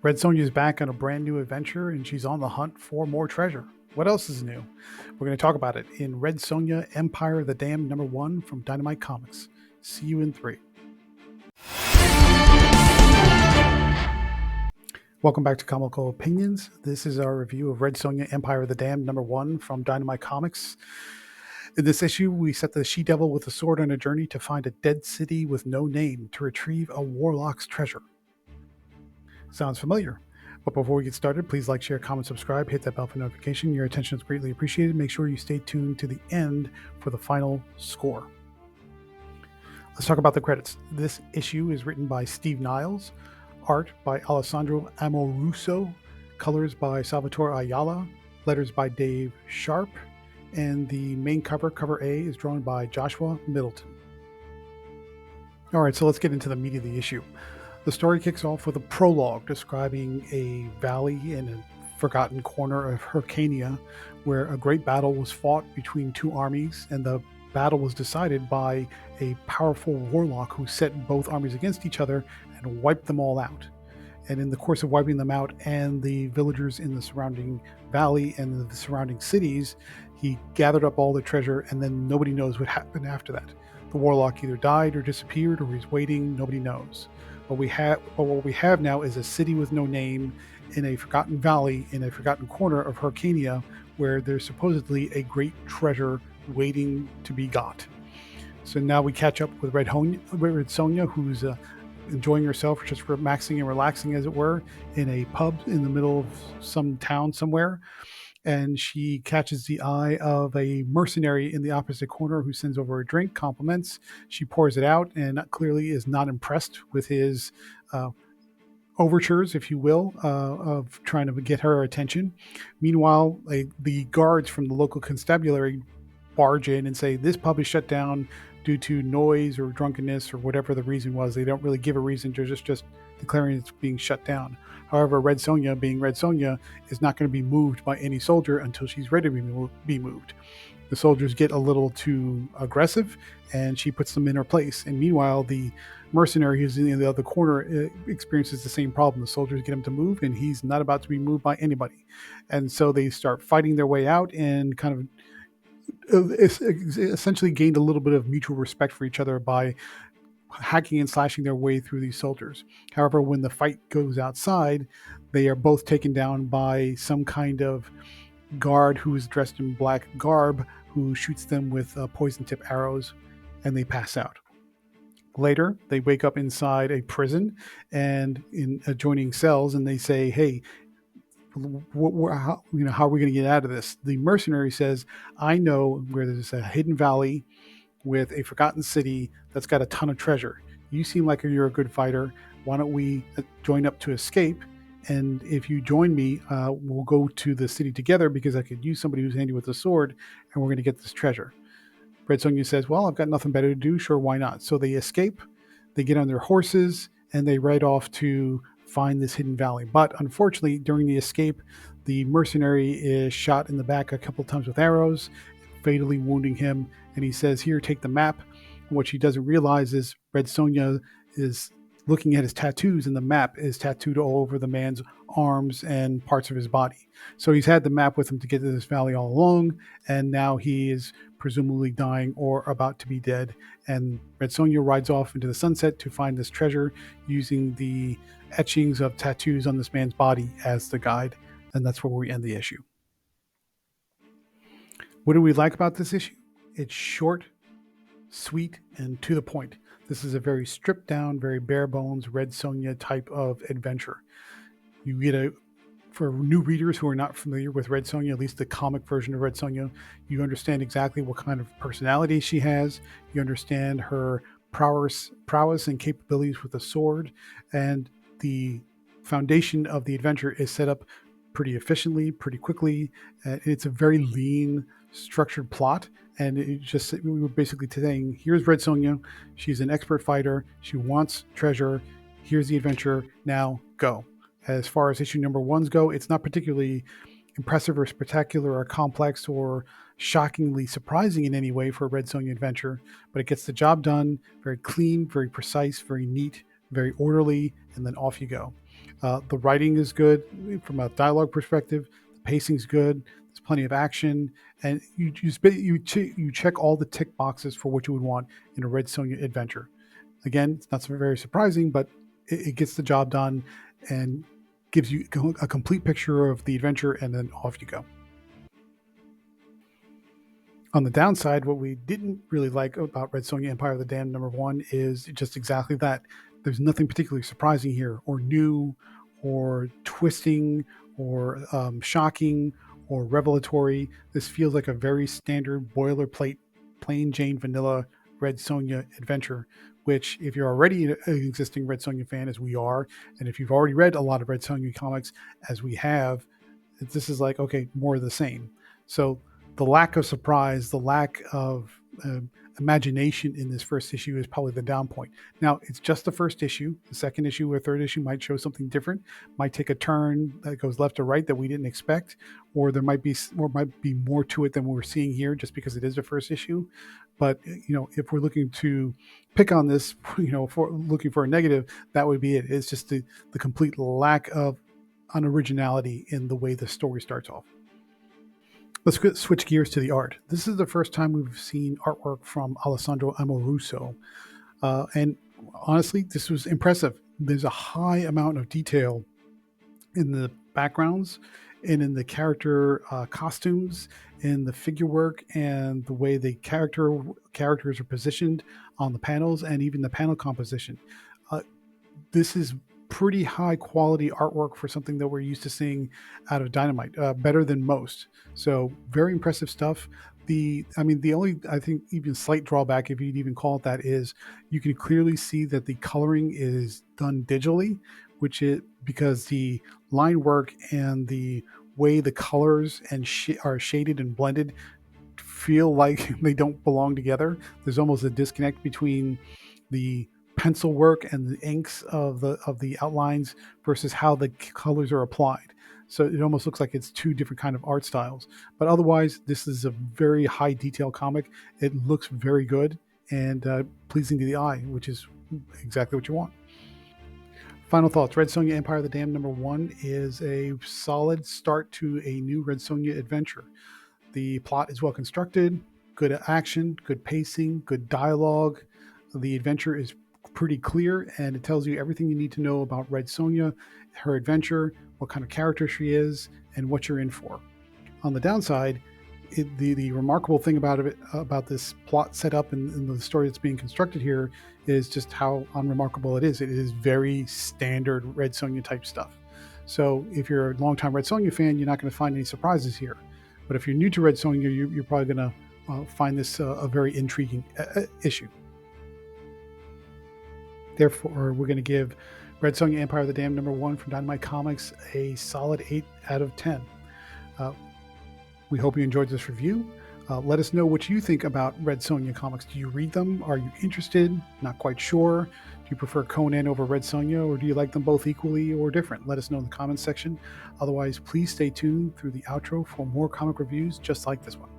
Red Sonja is back on a brand new adventure and she's on the hunt for more treasure. What else is new? We're going to talk about it in Red Sonja Empire of the Damned #1 from Dynamite Comics. See you in 3. Welcome back to Comical Opinions. This is our review of Red Sonja Empire of the Damned #1 from Dynamite Comics. In this issue, we set the she-devil with a sword on a journey to find a dead city with no name to retrieve a warlock's treasure. Sounds familiar? But before we get started, please like, share, comment, subscribe, hit that bell for notification. Your attention is greatly appreciated. Make sure you stay tuned to the end for the final score. Let's talk about the credits. This issue is written by Steve Niles, art by Alessandro Amoruso, colors by Salvatore Ayala, letters by Dave Sharp, and the main cover, cover A, is drawn by Joshua Middleton. All right, so let's get into the meat of the issue. The story kicks off with a prologue describing a valley in a forgotten corner of Hyrcania where a great battle was fought between two armies, and the battle was decided by a powerful warlock who set both armies against each other and wiped them all out. And in the course of wiping them out and the villagers in the surrounding valley and the surrounding cities, he gathered up all the treasure, and then nobody knows what happened after that. The warlock either died or disappeared, or he's waiting, nobody knows. What we have now is a city with no name in a forgotten valley in a forgotten corner of Hyrcania where there's supposedly a great treasure waiting to be got. So now we catch up with Red Sonja, who's enjoying herself, just relaxing and relaxing, as it were, in a pub in the middle of some town somewhere. And she catches the eye of a mercenary in the opposite corner who sends over a drink, compliments. She pours it out and clearly is not impressed with his overtures, if you will, of trying to get her attention. Meanwhile, the guards from the local constabulary barge in and say this pub is shut down due to noise or drunkenness or whatever the reason was. They don't really give a reason. They're just declaring it's being shut down. However, Red Sonja, being Red Sonja, is not going to be moved by any soldier until she's ready to be moved. The soldiers get a little too aggressive, and she puts them in her place. And meanwhile, the mercenary who's in the other corner experiences the same problem. The soldiers get him to move, and he's not about to be moved by anybody. And so they start fighting their way out and kind of essentially gained a little bit of mutual respect for each other by hacking and slashing their way through these soldiers. However, when the fight goes outside, they are both taken down by some kind of guard who is dressed in black garb, who shoots them with poison tip arrows, and they pass out. Later, they wake up inside a prison and in adjoining cells, and they say, hey, how are we going to get out of this? The mercenary says, I know where there's a hidden valley with a forgotten city that's got a ton of treasure. You seem like you're a good fighter. Why don't we join up to escape? And if you join me, we'll go to the city together, because I could use somebody who's handy with a sword, and we're going to get this treasure. Red Sonja says, well, I've got nothing better to do. Sure, why not? So they escape, they get on their horses, and they ride off to find this hidden valley. But unfortunately, during the escape, the mercenary is shot in the back a couple times with arrows, fatally wounding him. And he says, here, take the map. And what she doesn't realize is Red Sonja is looking at his tattoos, and the map is tattooed all over the man's arms and parts of his body. So he's had the map with him to get to this valley all along, and now he is presumably dying or about to be dead. And Red Sonja rides off into the sunset to find this treasure using the etchings of tattoos on this man's body as the guide. And that's where we end the issue. What do we like about this issue? It's short, sweet, and to the point. This is a very stripped down, very bare bones Red Sonja type of adventure. You get for new readers who are not familiar with Red Sonja, at least the comic version of Red Sonja, you understand exactly what kind of personality she has. You understand her prowess and capabilities with the sword, and the foundation of the adventure is set up pretty efficiently, pretty quickly. It's a very lean, structured plot, and we were basically saying, here's Red Sonja, she's an expert fighter, she wants treasure, here's the adventure, now go. As far as issue #1s go, it's not particularly impressive or spectacular or complex or shockingly surprising in any way for a Red Sonja adventure, but it gets the job done, very clean, very precise, very neat, very orderly, and then off you go. The writing is good from a dialogue perspective. The pacing's good. There's plenty of action, and you check all the tick boxes for what you would want in a Red Sonja adventure. Again, it's not very surprising, but it gets the job done and gives you a complete picture of the adventure, and then off you go. On the downside, what we didn't really like about Red Sonja Empire of the Damned #1 is just exactly that. There's nothing particularly surprising here, or new, or twisting, or shocking, or revelatory. This feels like a very standard boilerplate, plain Jane vanilla Red Sonja adventure. Which, if you're already an existing Red Sonja fan, as we are, and if you've already read a lot of Red Sonja comics, as we have, this is like, okay, more of the same. So the lack of surprise, the lack of imagination in this first issue is probably the down point. Now, it's just the first issue. The second issue or third issue might show something different, might take a turn that goes left or right that we didn't expect, or there might be more to it than we're seeing here just because it is the first issue. But, if we're looking to pick on this, for looking for a negative, that would be it. It's just the complete lack of unoriginality in the way the story starts off. Let's switch gears to the art. This is the first time we've seen artwork from Alessandro Amoruso. And honestly, this was impressive. There's a high amount of detail in the backgrounds and in the character costumes, in the figure work, and the way the characters are positioned on the panels, and even the panel composition. This is pretty high quality artwork for something that we're used to seeing out of Dynamite, better than most. So very impressive stuff. The only, I think, even slight drawback, if you'd even call it that, is you can clearly see that the coloring is done digitally, which is because the line work and the way the colors are shaded and blended feel like they don't belong together. There's almost a disconnect between the pencil work and the inks of the outlines versus how the colors are applied. So it almost looks like it's two different kind of art styles. But otherwise, this is a very high detail comic. It looks very good and pleasing to the eye, which is exactly what you want. Final thoughts. Red Sonja Empire of the Damned #1 is a solid start to a new Red Sonja adventure. The plot is well constructed, good action, good pacing, good dialogue. The adventure is pretty clear, and it tells you everything you need to know about Red Sonja, her adventure, what kind of character she is, and what you're in for. On the downside, the remarkable thing about this plot setup and the story that's being constructed here is just how unremarkable it is. It is very standard Red Sonja type stuff. So if you're a longtime Red Sonja fan, you're not going to find any surprises here. But if you're new to Red Sonja, you're probably going to find this a very intriguing issue. Therefore, we're going to give Red Sonja Empire of the Damned #1 from Dynamite Comics a solid 8 out of 10. We hope you enjoyed this review. Let us know what you think about Red Sonja comics. Do you read them? Are you interested? Not quite sure? Do you prefer Conan over Red Sonja, or do you like them both equally or different? Let us know in the comments section. Otherwise, please stay tuned through the outro for more comic reviews just like this one.